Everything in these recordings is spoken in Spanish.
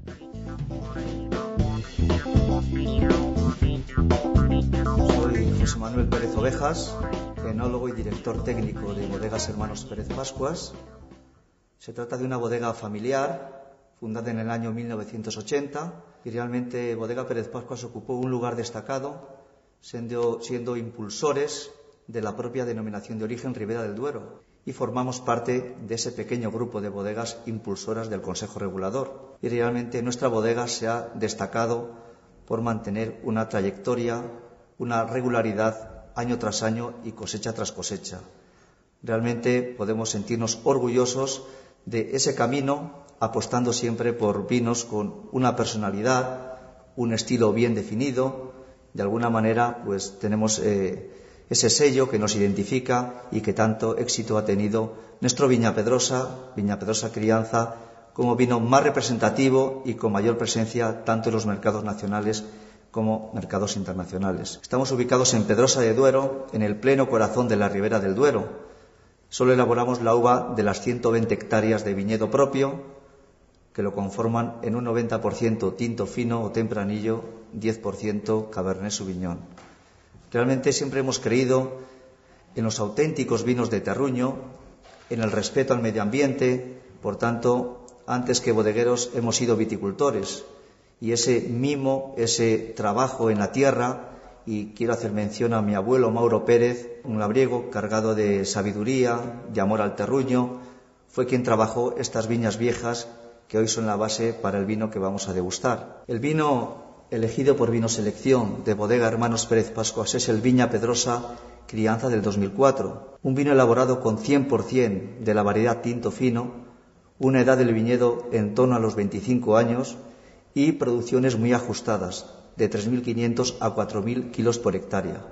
Soy José Manuel Pérez Ovejas, enólogo y director técnico de Bodegas Hermanos Pérez Pascuas. Se trata de una bodega familiar, fundada en el año 1980, y realmente Bodega Pérez Pascuas ocupó un lugar destacado, siendo impulsores de la propia denominación de origen Ribera del Duero, y formamos parte de ese pequeño grupo de bodegas impulsoras del Consejo Regulador. Y realmente nuestra bodega se ha destacado por mantener una trayectoria, una regularidad año tras año y cosecha tras cosecha. Realmente podemos sentirnos orgullosos de ese camino, apostando siempre por vinos con una personalidad, un estilo bien definido. De alguna manera, pues tenemos ese sello que nos identifica y que tanto éxito ha tenido nuestro Viña Pedrosa Crianza, como vino más representativo y con mayor presencia tanto en los mercados nacionales como mercados internacionales. Estamos ubicados en Pedrosa de Duero, en el pleno corazón de la Ribera del Duero. Solo elaboramos la uva de las 120 hectáreas de viñedo propio, que lo conforman en un 90% tinto fino o tempranillo, 10% Cabernet Sauvignon. Realmente siempre hemos creído en los auténticos vinos de terruño, en el respeto al medio ambiente. Por tanto, antes que bodegueros hemos sido viticultores, y ese mimo, ese trabajo en la tierra, y quiero hacer mención a mi abuelo Mauro Pérez, un labriego cargado de sabiduría, de amor al terruño, fue quien trabajó estas viñas viejas que hoy son la base para el vino que vamos a degustar. El vino elegido por Vino Selección de Bodega Hermanos Pérez Pascuas es el Viña Pedrosa Crianza del 2004, un vino elaborado con 100% de la variedad tinto fino, una edad del viñedo en torno a los 25 años y producciones muy ajustadas, de 3.500 a 4.000 kilos por hectárea.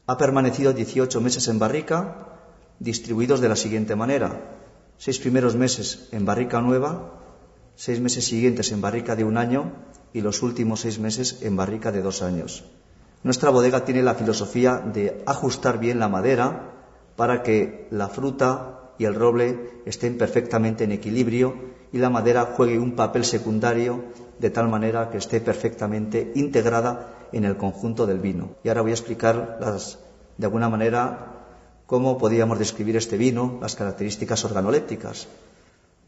Ha permanecido 18 meses en barrica, distribuidos de la siguiente manera: 6 primeros meses en barrica nueva, 6 meses siguientes en barrica de 1 año y los últimos 6 meses en barrica de 2 años. Nuestra bodega tiene la filosofía de ajustar bien la madera para que la fruta y el roble estén perfectamente en equilibrio y la madera juegue un papel secundario de tal manera que esté perfectamente integrada en el conjunto del vino. Y ahora voy a explicar de alguna manera cómo podríamos describir este vino, las características organolépticas.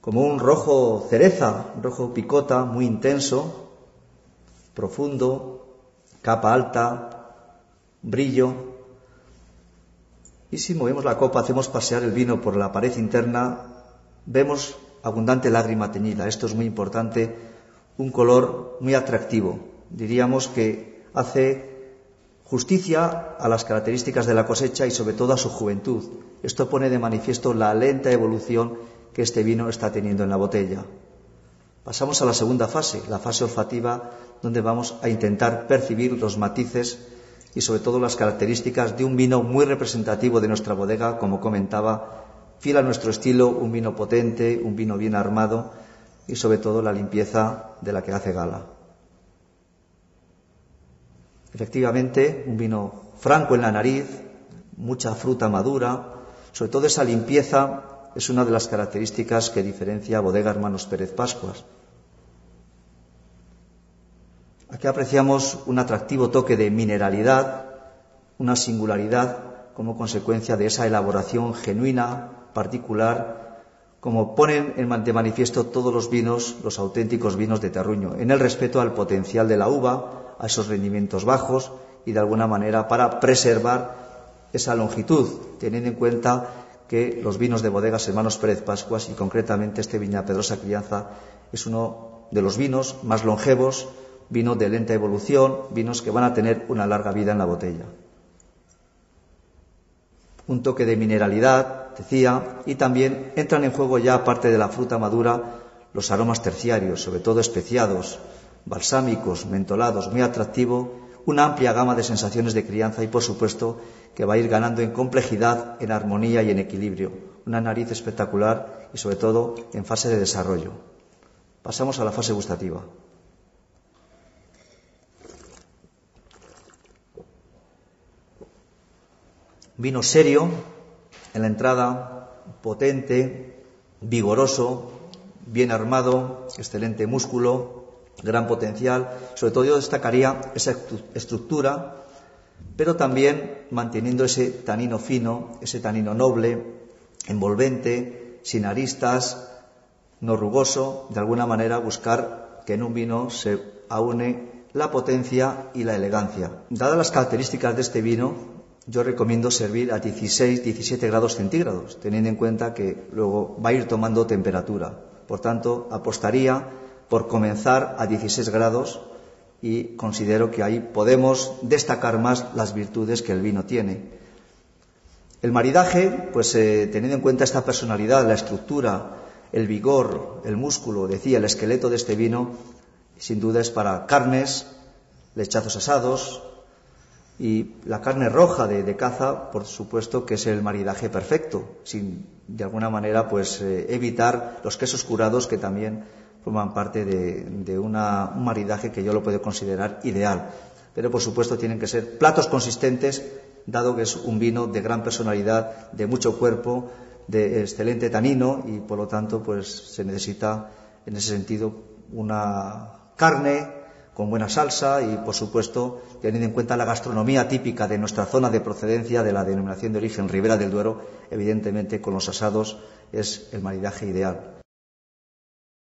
Como un rojo cereza, un rojo picota muy intenso, profundo, capa alta, brillo. Y si movemos la copa, hacemos pasear el vino por la pared interna, vemos abundante lágrima teñida. Esto es muy importante, un color muy atractivo. Diríamos que hace justicia a las características de la cosecha y sobre todo a su juventud. Esto pone de manifiesto la lenta evolución que este vino está teniendo en la botella. Pasamos a la segunda fase, la fase olfativa, donde vamos a intentar percibir los matices y sobre todo las características de un vino muy representativo de nuestra bodega, como comentaba, fiel a nuestro estilo, un vino potente, un vino bien armado y sobre todo la limpieza de la que hace gala. Efectivamente, un vino franco en la nariz, mucha fruta madura, sobre todo esa limpieza es una de las características que diferencia a Bodega Hermanos Pérez Pascuas. Aquí apreciamos un atractivo toque de mineralidad, una singularidad como consecuencia de esa elaboración genuina, particular, como ponen de manifiesto todos los vinos, los auténticos vinos de terruño, en el respeto al potencial de la uva, a esos rendimientos bajos y de alguna manera para preservar esa longitud, teniendo en cuenta que los vinos de Bodegas Hermanos Pérez Pascuas y concretamente este Viña Pedrosa Crianza es uno de los vinos más longevos, vinos de lenta evolución, vinos que van a tener una larga vida en la botella. Un toque de mineralidad, decía, y también entran en juego ya, aparte de la fruta madura, los aromas terciarios, sobre todo especiados, balsámicos, mentolados, muy atractivo, una amplia gama de sensaciones de crianza y, por supuesto, que va a ir ganando en complejidad, en armonía y en equilibrio. Una nariz espectacular y, sobre todo, en fase de desarrollo. Pasamos a la fase gustativa. Vino serio, en la entrada, potente, vigoroso, bien armado, excelente músculo, gran potencial. Sobre todo yo destacaría esa estructura, pero también manteniendo ese tanino fino, ese tanino noble, envolvente, sin aristas, no rugoso, de alguna manera buscar que en un vino se aúne la potencia y la elegancia. Dadas las características de este vino, yo recomiendo servir a 16-17 grados centígrados, teniendo en cuenta que luego va a ir tomando temperatura. Por tanto, apostaría por comenzar a 16 grados y considero que ahí podemos destacar más las virtudes que el vino tiene. El maridaje, pues teniendo en cuenta esta personalidad, la estructura, el vigor, el músculo, decía, el esqueleto de este vino, sin duda es para carnes, lechazos asados, y la carne roja de caza, por supuesto que es el maridaje perfecto, sin de alguna manera pues evitar los quesos curados, que también forman parte de un maridaje que yo lo puedo considerar ideal. Pero por supuesto tienen que ser platos consistentes, dado que es un vino de gran personalidad, de mucho cuerpo, de excelente tanino, y por lo tanto pues se necesita en ese sentido una carne con buena salsa y, por supuesto, teniendo en cuenta la gastronomía típica de nuestra zona de procedencia, de la denominación de origen Ribera del Duero, evidentemente con los asados es el maridaje ideal.